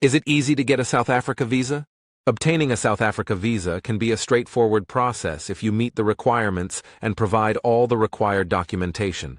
Is it easy to get a South Africa visa? Obtaining a South Africa visa can be a straightforward process if you meet the requirements and provide all the required documentation.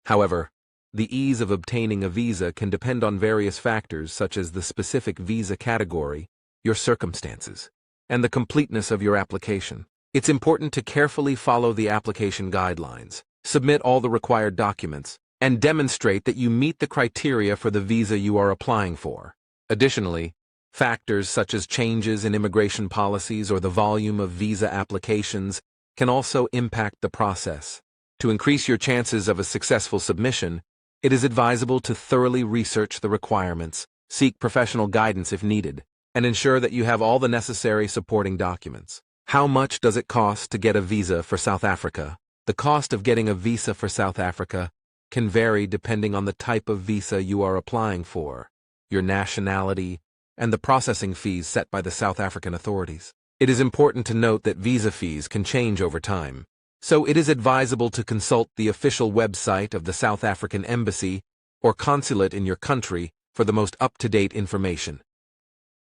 However, the ease of obtaining a visa can depend on various factors such as the specific visa category, your circumstances, and the completeness of your application. It's important to carefully follow the application guidelines, submit all the required documents, and demonstrate that you meet the criteria for the visa you are applying for. Additionally, factors such as changes in immigration policies or the volume of visa applications can also impact the process. To increase your chances of a successful submission, it is advisable to thoroughly research the requirements, seek professional guidance if needed, and ensure that you have all the necessary supporting documents. How much does it cost to get a visa for South Africa? The cost of getting a visa for South Africa can vary depending on the type of visa you are applying for, your nationality, and the processing fees set by the South African authorities. It is important to note that visa fees can change over time, so it is advisable to consult the official website of the South African Embassy or consulate in your country for the most up-to-date information.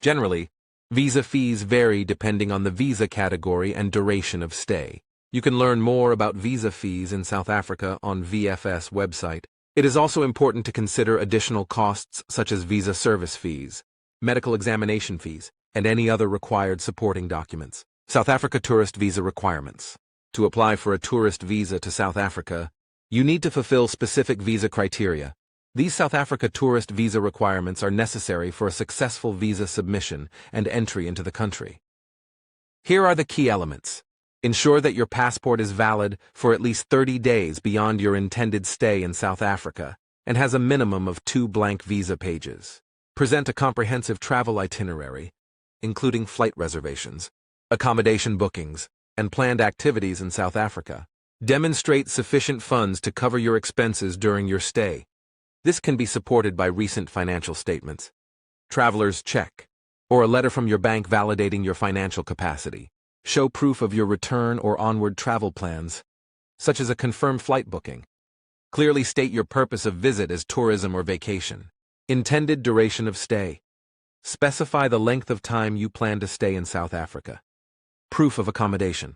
Generally, visa fees vary depending on the visa category and duration of stay. You can learn more about visa fees in South Africa on VFS website. It is also important to consider additional costs such as visa service fees, medical examination fees, and any other required supporting documents. South Africa tourist visa requirements. To apply for a tourist visa to South Africa, you need to fulfill specific visa criteria. These South Africa tourist visa requirements are necessary for a successful visa submission and entry into the country. Here are the key elements. Ensure that your passport is valid for at least 30 days beyond your intended stay in South Africa and has a minimum of 2 blank visa pages. Present a comprehensive travel itinerary, including flight reservations, accommodation bookings, and planned activities in South Africa. Demonstrate sufficient funds to cover your expenses during your stay. This can be supported by recent financial statements, traveler's check, or a letter from your bank validating your financial capacity. Show proof of your return or onward travel plans, such as a confirmed flight booking. Clearly state your purpose of visit as tourism or vacation. Intended duration of stay. Specify the length of time you plan to stay in South Africa. Proof of accommodation.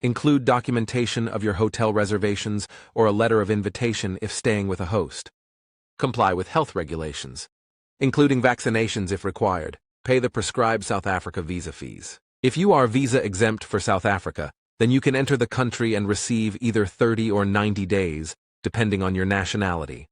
Include documentation of your hotel reservations or a letter of invitation if staying with a host. Comply with health regulations, including vaccinations if required. Pay the prescribed South Africa visa fees. If you are visa exempt for South Africa, then you can enter the country and receive either 30 or 90 days, depending on your nationality.